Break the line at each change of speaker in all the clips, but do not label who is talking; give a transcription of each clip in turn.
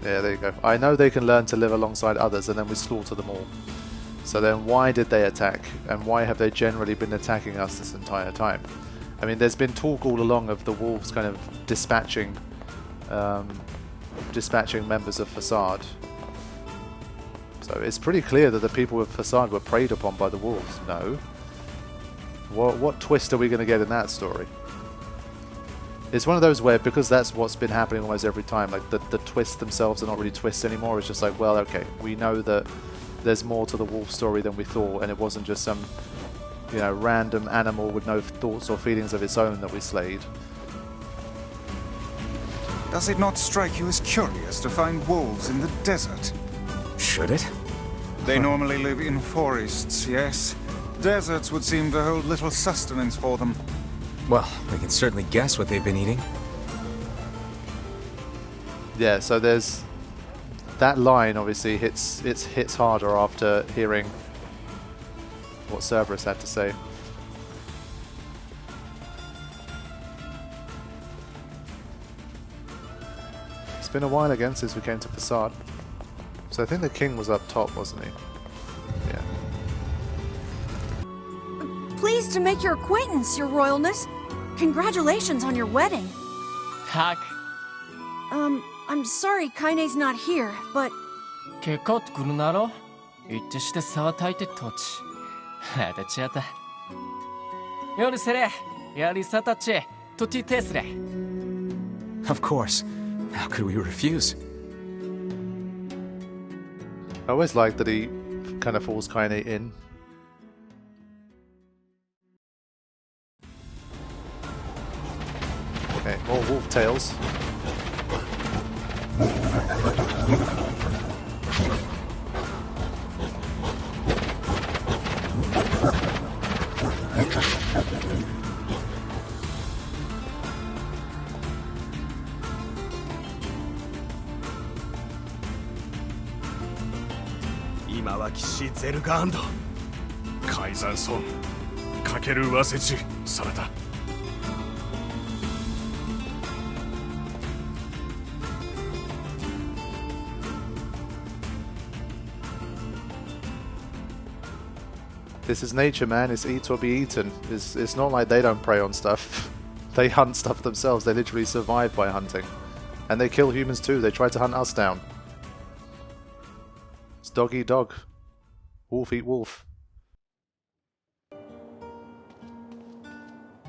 Yeah, there you go. I know they can learn to live alongside others, and then we slaughter them all. So then why did they attack? And why have they generally been attacking us this entire time? I mean, there's been talk all along of the wolves kind of dispatching members of Facade. So it's pretty clear that the people of Facade were preyed upon by the wolves. No. What twist are we going to get in that story? It's one of those where, because that's what's been happening almost every time, like the twists themselves are not really twists anymore. It's just like, well, okay, we know that there's more to the wolf story than we thought, and it wasn't just some, you know, random animal with no thoughts or feelings of its own that we slayed.
Does it not strike you as curious to find wolves in the desert?
Should it?
They normally live in forests, yes. Deserts would seem to hold little sustenance for them.
Well, we can certainly guess what they've been eating.
Yeah, so there's that line. Obviously, hits harder after hearing what Cerberus had to say. It's been a while again since we came to Facade. So I think the king was up top, wasn't he? Yeah.
Pleased to make your acquaintance, Your Royalness. Congratulations on your wedding.
Hack.
I'm sorry Kaine's not here, but...
Kekot Grunaro? Itishte Sawataite Toch. Hadachata. Yorsere, Yarisatache, Toti Tesre.
Of course. How could we refuse?
I always like that he kind of falls Kaine in. Okay, more wolf tails. This is nature, man. It's eat or be eaten. It's not like they don't prey on stuff. They hunt stuff themselves. They literally survive by hunting. And they kill humans too. They try to hunt us down. It's dog eat dog. Wolf eat wolf.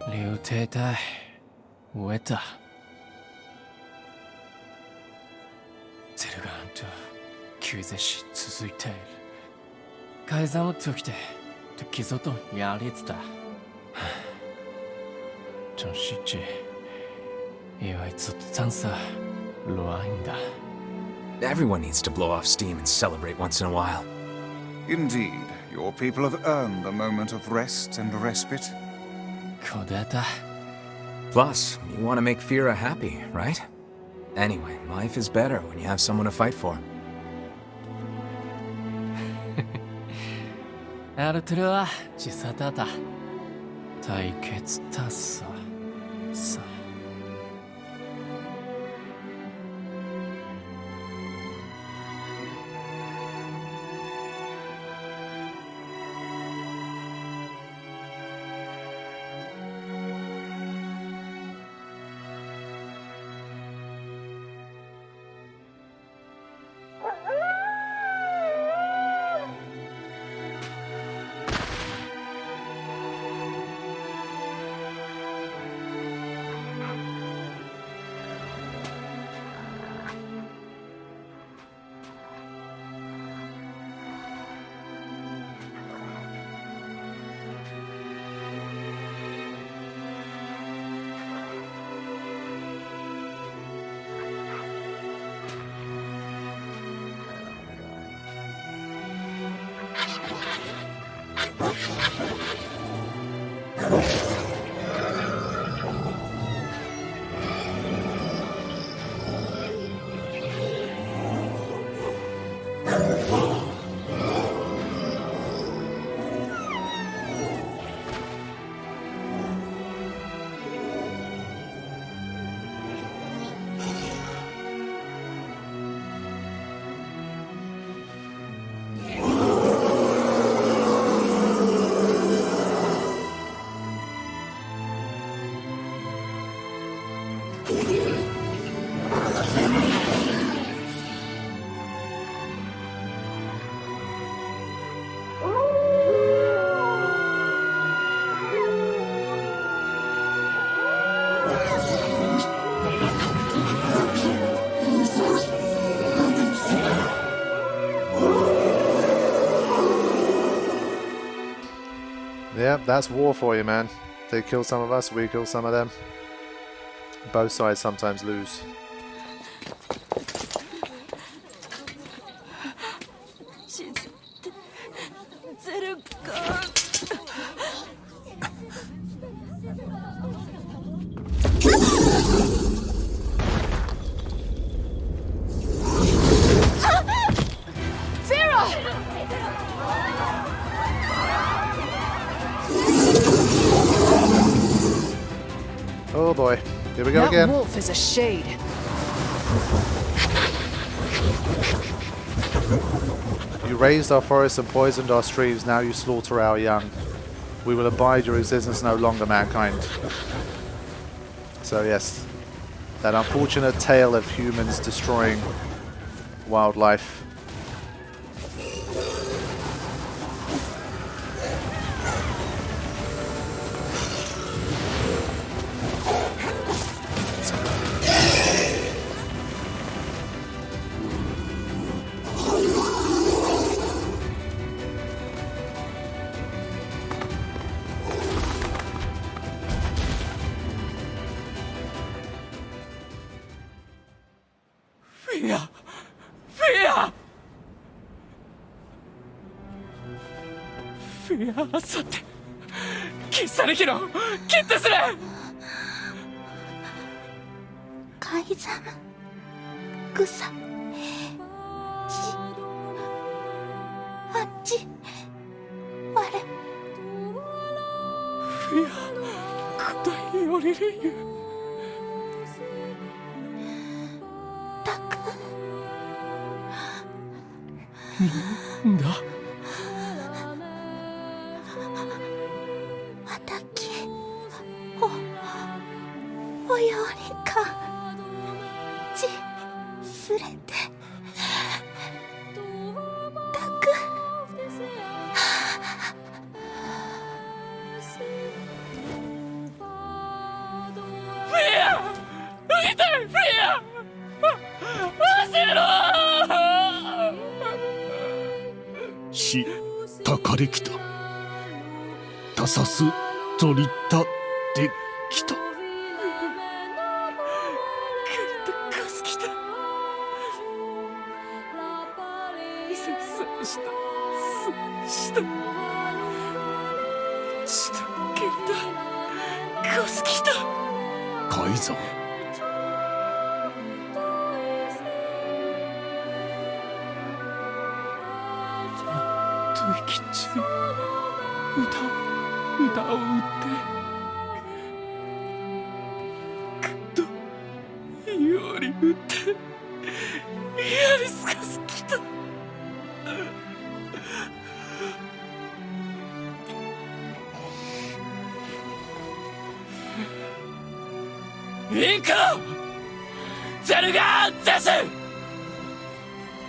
Liu Tetai. Weta. Zeruganto. Kyuzeshi tsuzuite. Kaizamu tsukite. Kizoto yaritsuta. Chonshichi. Iwaitsutsansa. Luainda.
Everyone needs to blow off steam and celebrate once in a while.
Indeed, your people have earned a moment of rest and respite.
Kodeta.
Plus, you want to make Fira happy, right? Anyway, life is better when you have someone to fight for.
Artura, Chisatata. Taiketsu Tassa. Sa.
Yeah, that's war for you, man. They kill some of us, we kill some of them. Both sides sometimes lose. Oh boy, here we go again.
That wolf is a shade.
You raised our forests and poisoned our streams, now you slaughter our young. We will abide your existence no longer, mankind. So yes, that unfortunate tale of humans destroying wildlife.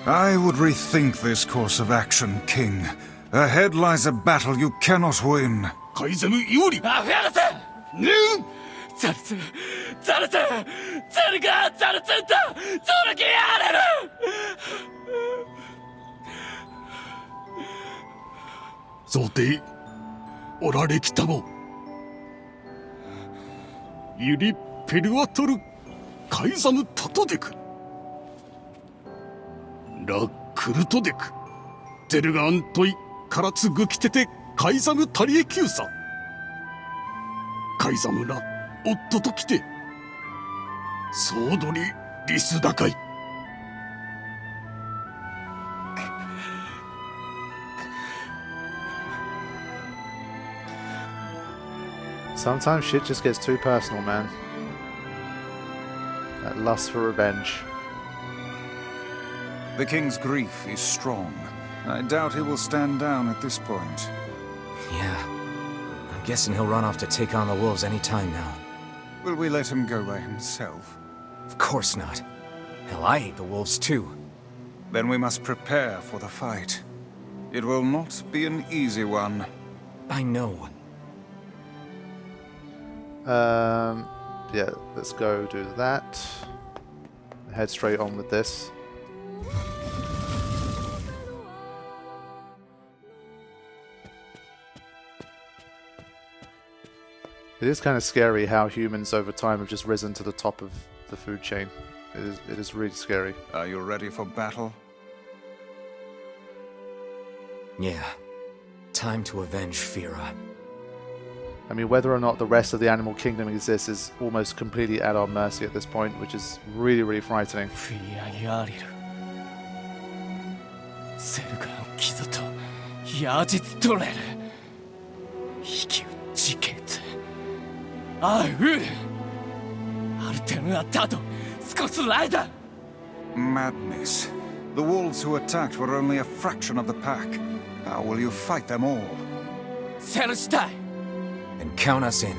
I would rethink this course of action, King. Ahead lies a battle you cannot win.
Sometimes shit just gets too personal, man. That lust for revenge.
The king's grief is strong. I doubt he will stand down at this point.
Yeah. I'm guessing he'll run off to take on the wolves any time now.
Will we let him go by himself?
Of course not. Hell, I hate the wolves too.
Then we must prepare for the fight. It will not be an easy one.
I know.
Yeah, let's go do that. Head straight on with this. It is kind of scary how humans over time have just risen to the top of the food chain. It is really scary.
Are you ready for battle?
Yeah. Time to avenge Fira.
I mean, whether or not the rest of the animal kingdom exists is almost completely at our mercy at this point, which is really, really frightening.
振り上げられる。セルガン傷と矢実取れる。引き打ち決。あう。アルテムアタド、少しライダー。
Madness. The wolves who attacked were only a fraction of the pack. How will you fight them all?
セルしたい。
And count us in.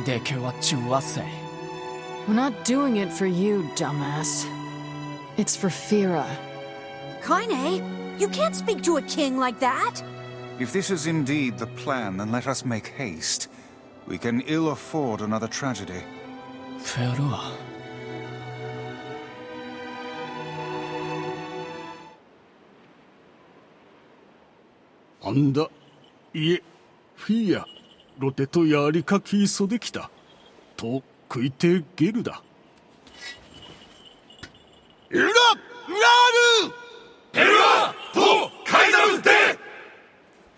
でけは中和せ。
We're not doing it for you, dumbass. It's for Fira.
Kaine, you can't speak to a king like that!
If this is indeed the plan, then let us make haste. We can ill afford another tragedy.
フェルア。
あんだ、いえ、フィア、ロテとやりかきそできた。と、食いてゲルだ。エラ、ラールエルアと、カイザムで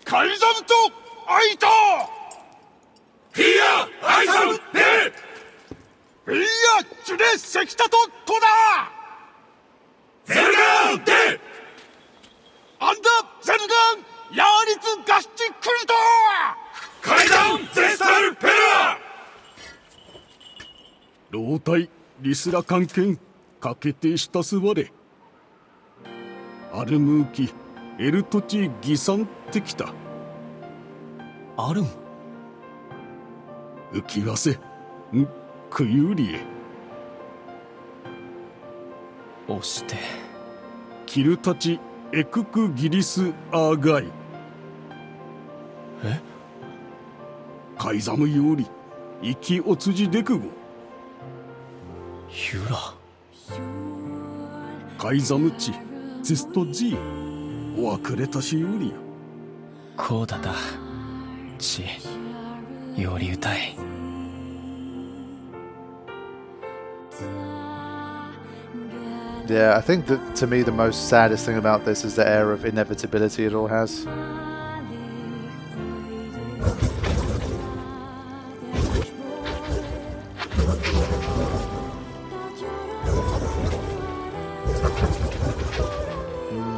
カイザムと、アイトフィア、アイザムでフィア、チュレ、セキタと、トダゼルガンでアンダ、ゼルガンヤーリツガスチクリト階段ゼスタルペラ老体リスラ関係かけてしたすわれアルムーキエルトチギサンってきた
あるん。
浮きわせんクユーリエ
押して。
キルたちエククギリスアーガイ
え？
カイザムより生きおつじでくご
ユラ。
カイザムチゼストジーおわくれたしより
こうだだ。ち。より歌い。
Yeah, I think that to me the most saddest thing about this is the air of inevitability it all has.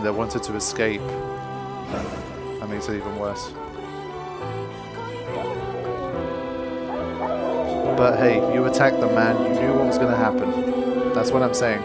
They wanted to escape. That makes it even worse. But hey, you attacked the man, you knew what was going to happen. That's what I'm saying.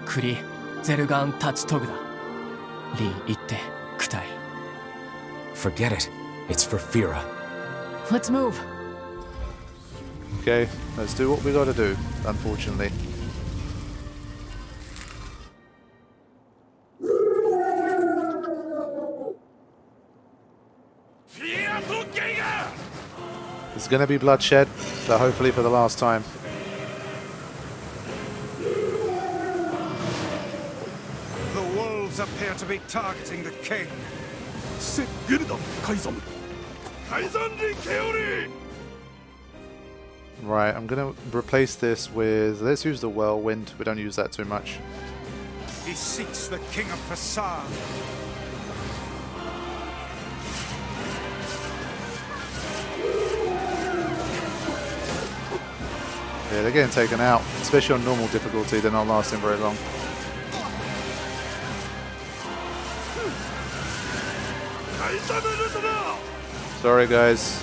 クリ、ゼルガン立ちトグだ。リー行って、クタイ。
Forget it. It's for Fira.
Let's move.
Okay, let's do what we gotta do, unfortunately. There's gonna be bloodshed, but hopefully for the last time.
The wolves appear to be targeting the king.
セゲルダカイザムカイザンリケオリ
Right, I'm gonna replace this with, let's use the whirlwind. We don't use that too much.
He seeks the king of Facade.
Yeah, they're getting taken out, especially on normal difficulty. They're not lasting very long. Sorry, guys.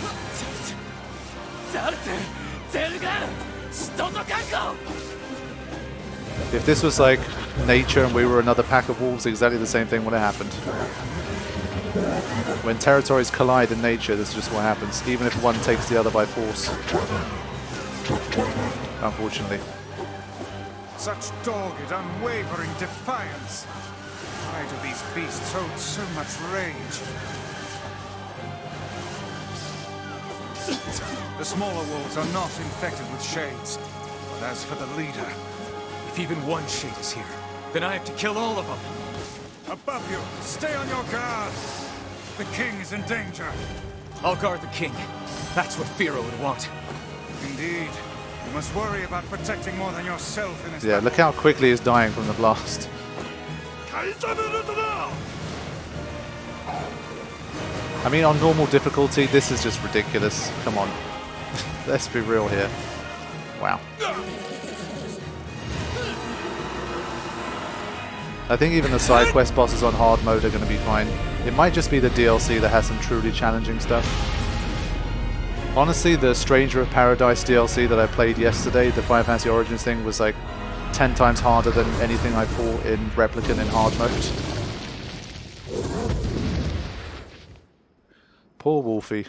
If this was like nature and we were another pack of wolves, exactly the same thing would have happened. When territories collide in nature, this is just what happens, even if one takes the other by force. Unfortunately.
Such dogged, unwavering defiance. Why do these beasts hold so much rage? The smaller wolves are not infected with shades. But as for the leader...
If even one shade is here, then I have to kill all of them.
Above you, stay on your guard. The king is in danger.
I'll guard the king. That's what Fira would want.
Indeed. You must worry about protecting more than yourself in this
Yeah, look how quickly he's dying from the blast. I mean, on normal difficulty, this is just ridiculous. Come on. Let's be real here. Wow. I think even the side quest bosses on hard mode are going to be fine. It might just be the DLC that has some truly challenging stuff. Honestly, the Stranger of Paradise DLC that I played yesterday, the Final Fantasy Origins thing, was like 10 times harder than anything I fought in Replicant in hard mode. Poor Wolfie.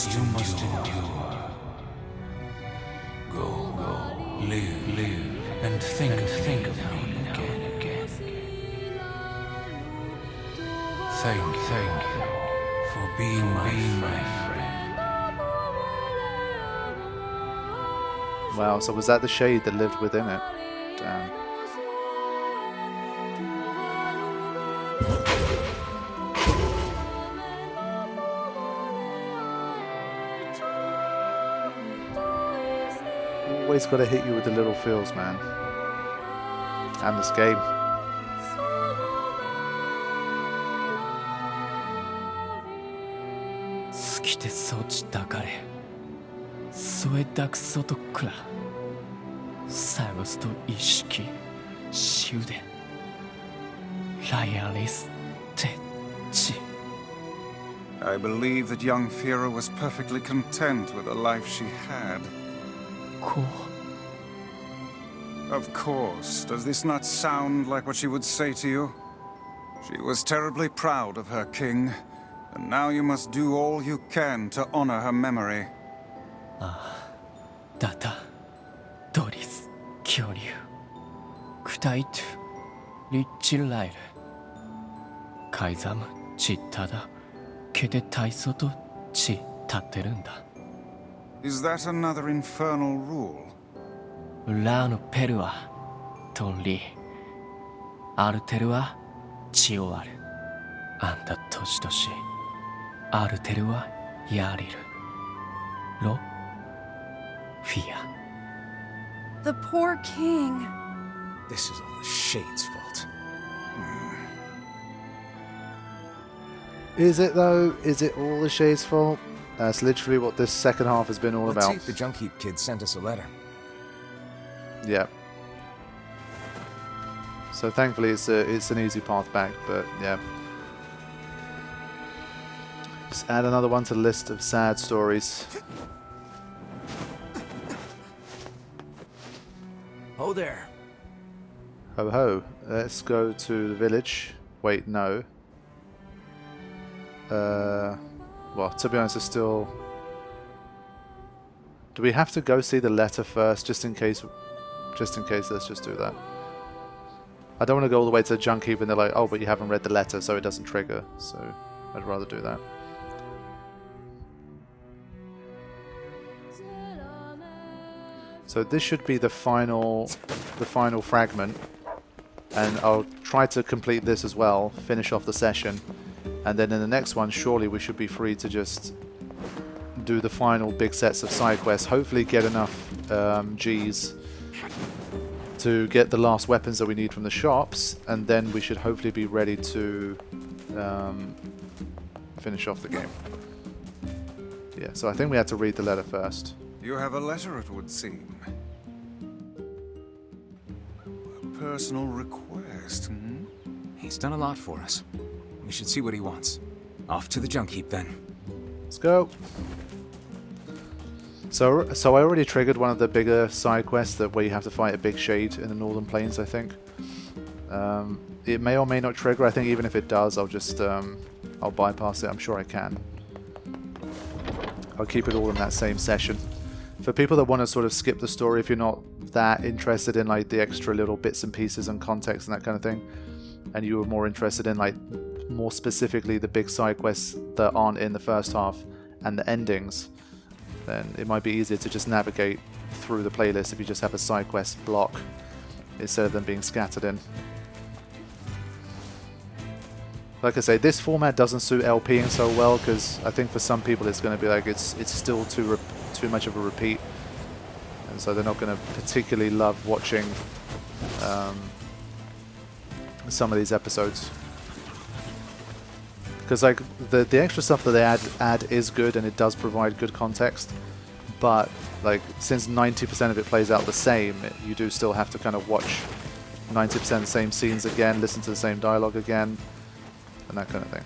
You must endure. Go, live, and think of me again. Thank you for being my friend.
Wow, so was that the shade that lived within it? Damn. Always got to hit you with the little feels, man. And this game.
I believe that young Fira was perfectly content with the life she had. Of course. Does this not sound like what she would say to you? She was terribly proud of her king, and now you must do all you can to honor her memory.
Data, Doris, Kyoryu, Kutaitu, Lichilair, Kaizam, Chitada, Kede Taisoto, Chi Taterunda.
Is that another infernal rule?
Ulano Perua, Tonri, Aruterua, Chioar, Anta Toshitoshi, Aruterua, Yariru, Lo, Fia.
The poor king.
This is all the Shade's fault.
Is it though? Is it all the Shade's fault? That's literally what this second half has been all
Let's
about.
see if the Junk Heap kid sent us a letter.
Yeah. So thankfully it's an easy path back, but yeah. Just add another one to the list of sad stories.
Oh there.
Ho ho. Let's go to the village. Wait, no. Well, to be honest, it's still... Do we have to go see the letter first, just in case? Just in case, let's just do that. I don't want to go all the way to the junk heap and they're like, oh, but you haven't read the letter, so it doesn't trigger. So I'd rather do that. So this should be the final fragment, and I'll try to complete this as well, finish off the session, and then in the next one, surely we should be free to just do the final big sets of side quests. Hopefully, get enough Gs to get the last weapons that we need from the shops, and then we should hopefully be ready to finish off the game. Yeah, so I think we had to read the letter first.
You have a letter, it would seem. A personal request, hmm?
He's done a lot for us. We should see what he wants. Off to the junk heap then.
Let's go. So I already triggered one of the bigger side quests that where you have to fight a big shade in the Northern Plains, I think. It may or may not trigger. I think even if it does, I'll just I'll bypass it. I'm sure I can. I'll keep it all in that same session. For people that want to sort of skip the story, if you're not that interested in like the extra little bits and pieces and context and that kind of thing, and you were more interested in like more specifically the big side quests that aren't in the first half and the endings, then it might be easier to just navigate through the playlist if you just have a side quest block instead of them being scattered in. Like I say, this format doesn't suit LPing so well because I think for some people it's going to be like it's still too much of a repeat, and so they're not going to particularly love watching some of these episodes. Because like the extra stuff that they add is good and it does provide good context, but like since 90% of it plays out the same, you do still have to kind of watch 90% of the same scenes again, listen to the same dialogue again, and that kind of thing.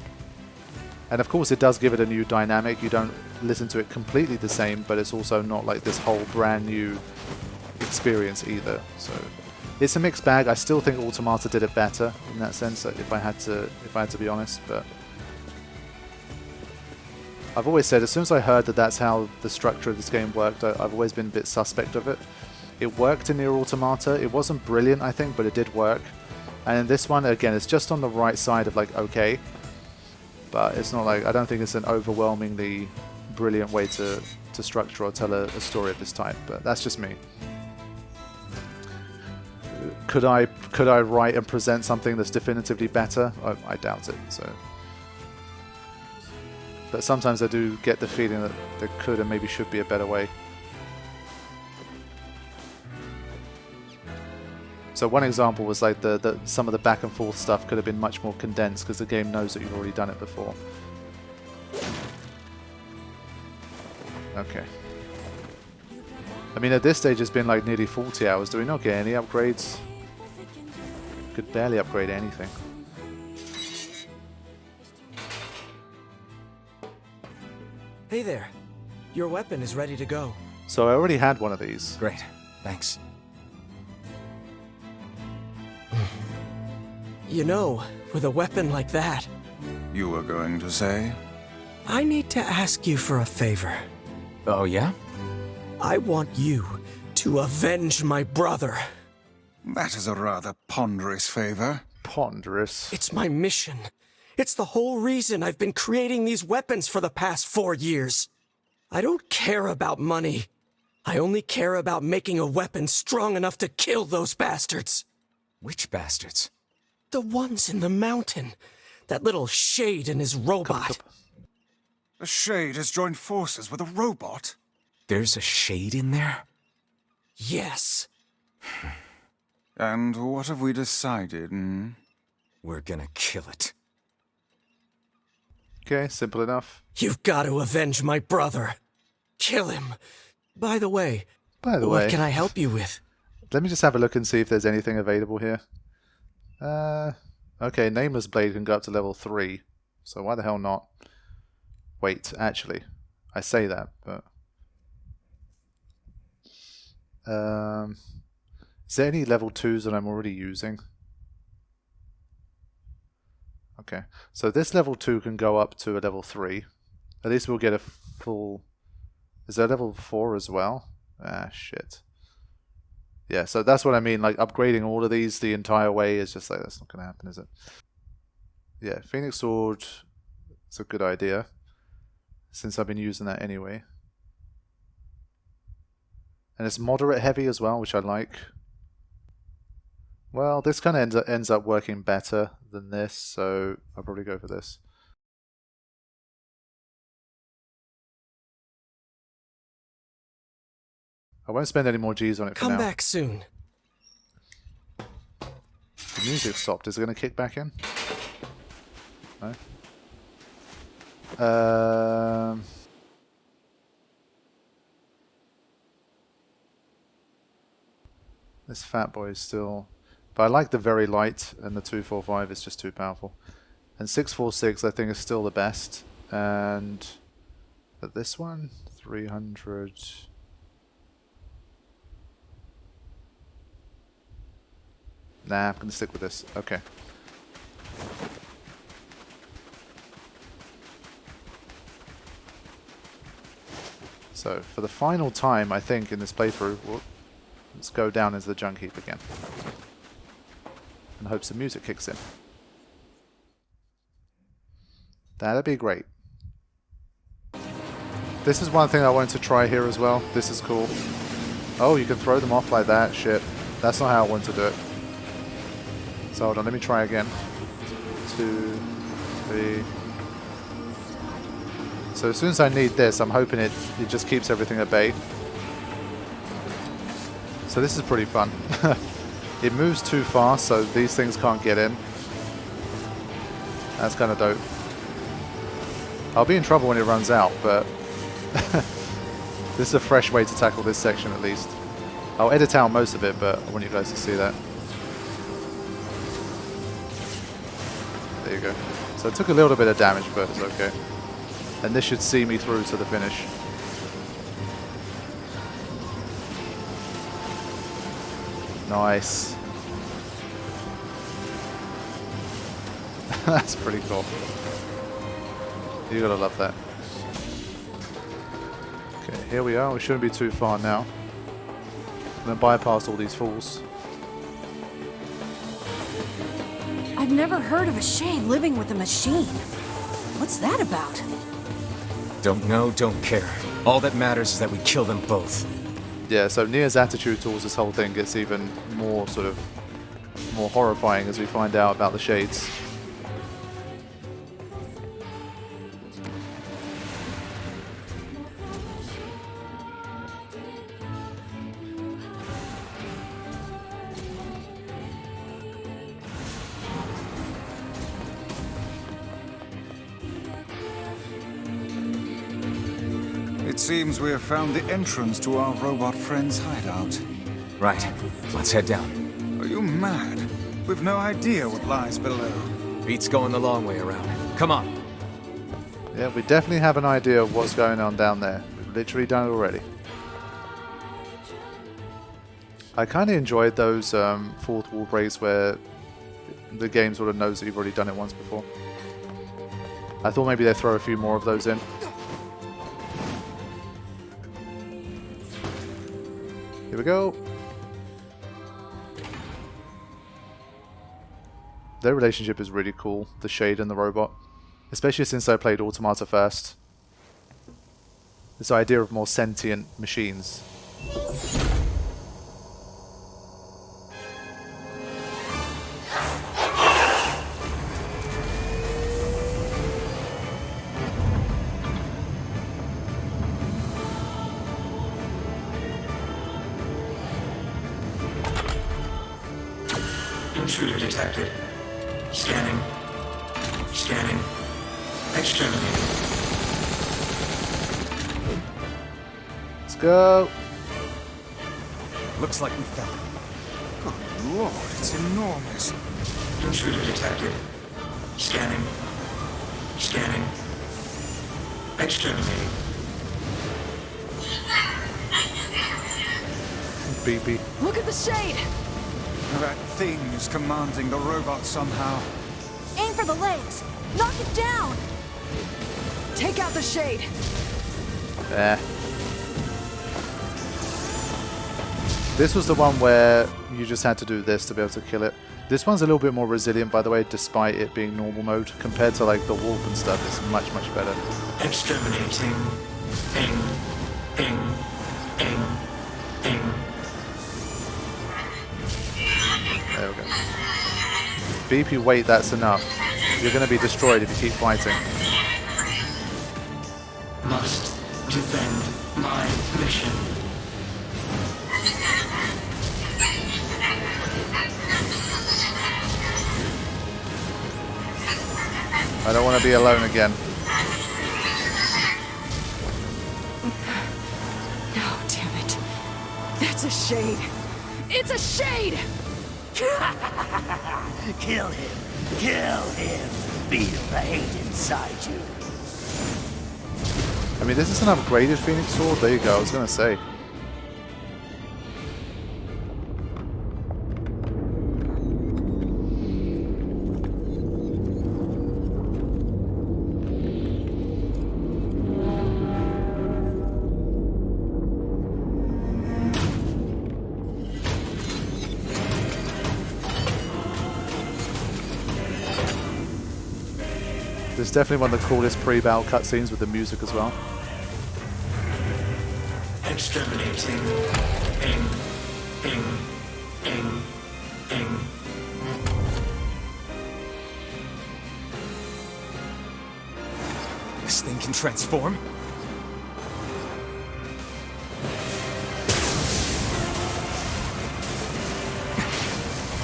And of course it does give it a new dynamic. You don't listen to it completely the same, but it's also not like this whole brand new experience either. So it's a mixed bag. I still think Automata did it better in that sense, if I had to be honest, but I've always said, as soon as I heard that that's how the structure of this game worked, I've always been a bit suspect of it. It worked in NieR Automata. It wasn't brilliant, I think, but it did work. And in this one, again, it's just on the right side of like, okay. But it's not like, I don't think it's an overwhelmingly brilliant way to structure or tell a story of this type, but that's just me. Could I write and present something that's definitively better? I doubt it, so... But sometimes I do get the feeling that there could and maybe should be a better way. So one example was like some of the back and forth stuff could have been much more condensed because the game knows that you've already done it before. Okay. I mean, at this stage it's been like nearly 40 hours. Do we not get any upgrades? Could barely upgrade anything.
Hey there. Your weapon is ready to go.
So I already had one of these.
Great. Thanks.
You know, with a weapon like that...
You were going to say?
I need to ask you for a favor.
Oh, yeah?
I want you to avenge my brother.
That is a rather ponderous favor.
Ponderous.
It's my mission. It's the whole reason I've been creating these weapons for the past 4 years. I don't care about money. I only care about making a weapon strong enough to kill those bastards.
Which bastards?
The ones in the mountain. That little shade and his robot.
The Shade has joined forces with a robot?
There's a shade in there?
Yes.
And what have we decided, hmm?
We're gonna kill it.
Okay, simple enough.
You've got to avenge my brother. Kill him. By the way,
what
can I help you with?
Let me just have a look and see if there's anything available here. Okay, Nameless Blade can go up to level 3. So why the hell not? Wait, actually. I say that, but... is there any level 2s that I'm already using? Okay, so this level 2 can go up to a level 3. At least we'll get a full... Is there level 4 as well? Ah, shit. Yeah, so that's what I mean, like upgrading all of these the entire way is just like, that's not going to happen, is it? Yeah, Phoenix Sword is a good idea, since I've been using that anyway. And it's moderate heavy as well, which I like. Well, this kind of ends up working better than this, so I'll probably go for this. I won't spend any more G's on it for now.
Come back soon.
The music stopped. Is it going to kick back in? No? This fat boy is still... But I like the very light, and the 245 is just too powerful. And 646 I think is still the best. And... But this one? 300... Nah, I'm going to stick with this. Okay. So, for the final time, I think, in this playthrough, let's go down into the junk heap again. And hope some music kicks in. That'd be great. This is one thing I wanted to try here as well. This is cool. Oh, you can throw them off like that? Shit. That's not how I want to do it. So hold on, let me try again. 2, 3. So as soon as I need this, I'm hoping it just keeps everything at bay. So this is pretty fun. It moves too fast, so these things can't get in. That's kind of dope. I'll be in trouble when it runs out, but this is a fresh way to tackle this section at least. I'll edit out most of it, but I want you guys to see that. There you go. So it took a little bit of damage, but it's okay. And this should see me through to the finish. Nice. That's pretty cool. You gotta love that. Okay, here we are. We shouldn't be too far now. I'm gonna bypass all these fools.
I've never heard of a shade living with a machine. What's that about?
Don't know, don't care. All that matters is that we kill them both.
Yeah, so NieR's attitude towards this whole thing gets even more more horrifying as we find out about the shades.
It seems we have found the entrance to our robot friend's hideout.
Right. Let's head down.
Are you mad? We've no idea what lies below.
Beat's going the long way around. Come on.
Yeah, we definitely have an idea of what's going on down there. We've literally done it already. I kind of enjoyed those fourth wall breaks where the game sort of knows that you've already done it once before. I thought maybe they'd throw a few more of those in. Here we go. Their relationship is really cool, the Shade and the robot. Especially since I played Automata first. This idea of more sentient machines.
Intruder detected. Scanning. Scanning. Exterminating.
Let's go.
Looks like we found it.
Good lord, it's enormous.
Intruder detected. Scanning. Scanning. Exterminating.
Beepy.
Look at the shade!
That thing is commanding the robot somehow.
Aim for the legs! Knock it down!
Take out the shade!
There. This was the one where you just had to do this to be able to kill it. This one's a little bit more resilient, by the way, despite it being normal mode. Compared to like the wolf and stuff, it's much, much better.
Exterminating. Ping. Ping. Ping. Ping.
There we go. BP, wait, that's enough. You're going to be destroyed if you keep fighting.
Must defend my mission.
I don't want to be alone again.
No, damn it. That's a shade. It's a shade!
Kill him. Kill him. Feel the hate inside you.
I mean, this is an upgraded Phoenix Sword. There you go, I was going to say. This is definitely one of the coolest pre-battle cutscenes with the music as well.
Exterminating. Ping. Ping. Ping. Ping.
This thing can transform?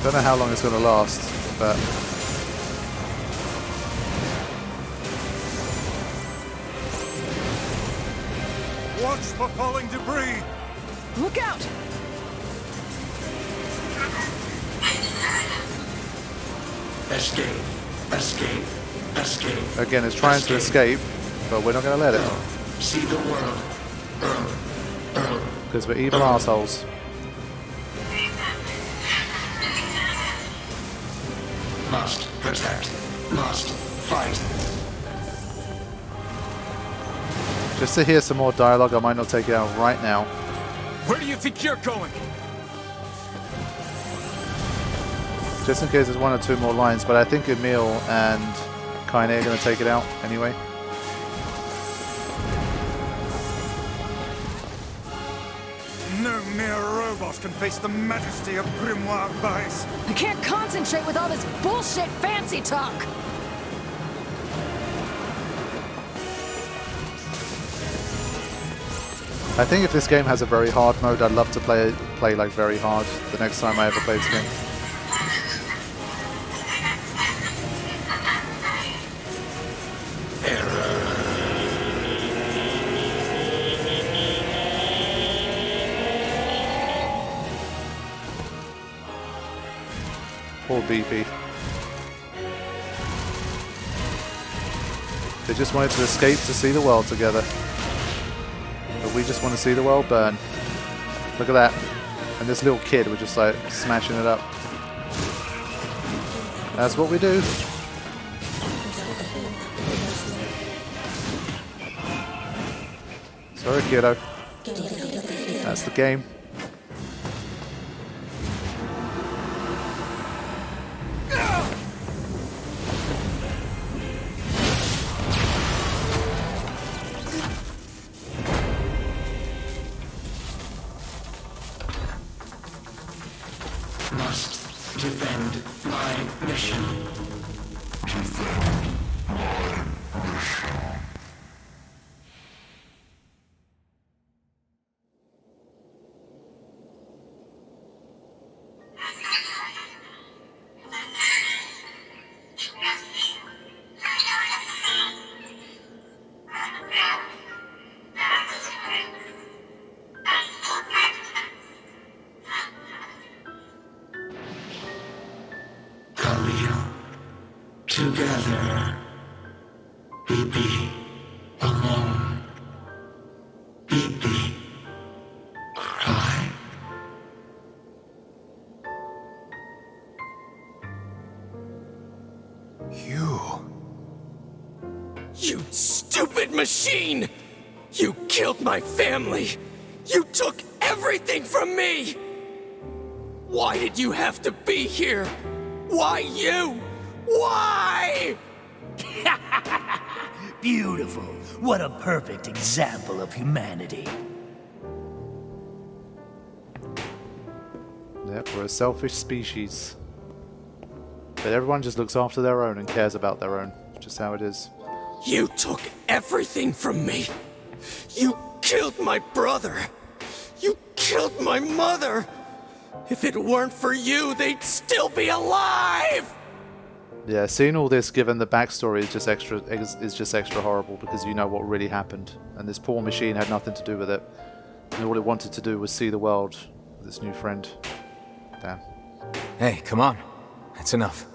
Don't know how long it's going to last, but...
Watch for falling debris!
Look out!
Escape. Escape. Escape.
Again, it's trying to escape, but we're not going to let it.
See the world.
Because we're evil assholes.
Must protect. Must fight.
Just to hear some more dialogue, I might not take it out right now.
Where do you think you're going?
Just in case there's one or two more lines, but I think Emil and Kaine are going to take it out anyway.
No mere robot can face the majesty of Grimoire Vice.
I can't concentrate with all this bullshit fancy talk!
I think if this game has a very hard mode, I'd love to play like very hard the next time I ever play this game. Poor BP. They just wanted to escape to see the world together. But we just want to see the world burn. Look at that. And this little kid was just like smashing it up. That's what we do. Sorry, kiddo. That's the game.
Must defend my mission. Together, we be alone. We cry.
You stupid machine! You killed my family! You took everything from me! Why did you have to be here? Why you? Why?
Beautiful. What a perfect example of humanity.
Yep, we're a selfish species. But everyone just looks after their own and cares about their own. Just how it is.
You took everything from me. You killed my brother. You killed my mother. If it weren't for you, they'd still be alive.
Yeah, seeing all this given the backstory is just extra horrible because you know what really happened, and this poor machine had nothing to do with it, and all it wanted to do was see the world with its new friend. Damn.
Hey, come on. That's enough.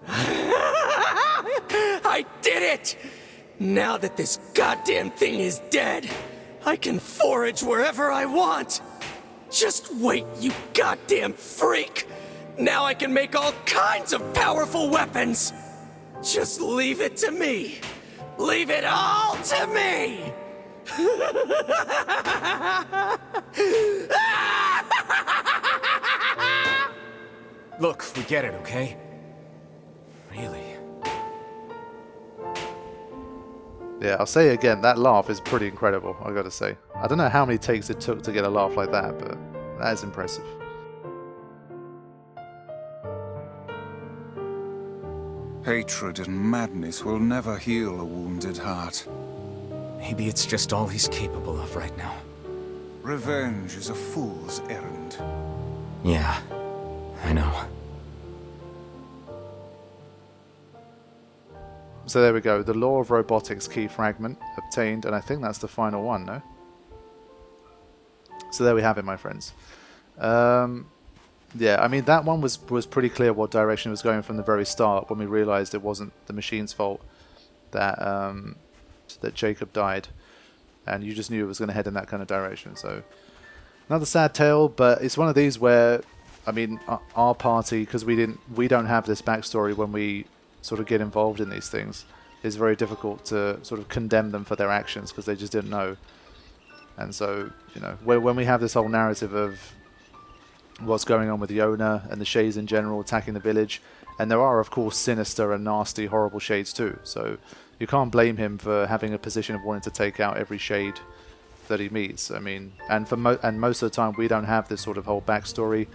I did it! Now that this goddamn thing is dead, I can forage wherever I want. Just wait, you goddamn freak! Now I can make all kinds of powerful weapons! Just leave it to me! Leave it all to me!
Look, we get it, okay? Really?
Yeah, I'll say again, that laugh is pretty incredible, I gotta say. I don't know how many takes it took to get a laugh like that, but that is impressive.
Hatred and madness will never heal a wounded heart.
Maybe it's just all he's capable of right now.
Revenge is a fool's errand.
Yeah, I know.
So there we go, the Law of Robotics key fragment obtained, and I think that's the final one, no? So there we have it, my friends. Yeah, I mean, that one was pretty clear what direction it was going from the very start when we realized it wasn't the machine's fault that that Jacob died, and you just knew it was going to head in that kind of direction. So another sad tale, but it's one of these where, I mean, our party, because we don't have this backstory when we sort of get involved in these things, it's very difficult to sort of condemn them for their actions because they just didn't know. And so, you know, when we have this whole narrative of what's going on with the owner and the shades in general attacking the village, and there are of course sinister and nasty horrible shades too, so you can't blame him for having a position of wanting to take out every shade that he meets. I mean, and most of the time we don't have this sort of whole backstory.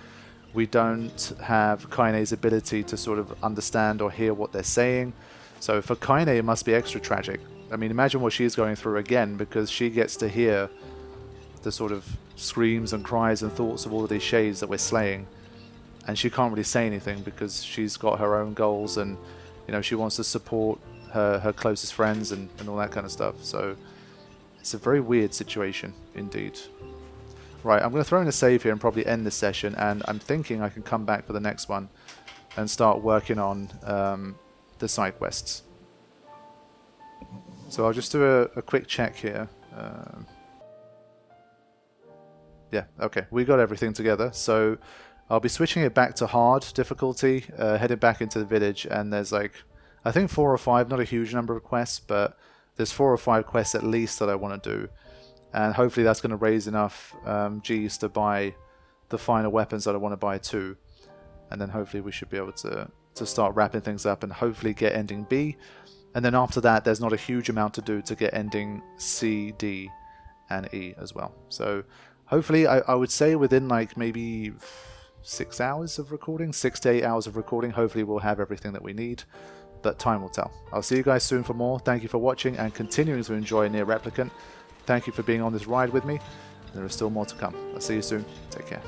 We don't have Kaine's ability to sort of understand or hear what they're saying, so for Kaine it must be extra tragic. I mean, imagine what she's going through again, because she gets to hear the sort of screams and cries and thoughts of all of these shades that we're slaying, and she can't really say anything because she's got her own goals, and you know, she wants to support her closest friends and all that kind of stuff. So it's a very weird situation indeed. Right, I'm going to throw in a save here and probably end this session, and I'm thinking I can come back for the next one and start working on the side quests. So I'll just do a quick check here. Yeah, okay, we got everything together, so I'll be switching it back to hard difficulty, headed back into the village, and there's like, I think 4 or 5, not a huge number of quests, but there's 4 or 5 quests at least that I want to do, and hopefully that's going to raise enough G's to buy the final weapons that I want to buy too, and then hopefully we should be able to start wrapping things up and hopefully get ending B, and then after that there's not a huge amount to do to get ending C, D, and E as well. So hopefully, I would say within like maybe 6 hours of recording, 6 to 8 hours of recording, hopefully we'll have everything that we need, but time will tell. I'll see you guys soon for more. Thank you for watching and continuing to enjoy NieR Replicant. Thank you for being on this ride with me. There is still more to come. I'll see you soon. Take care.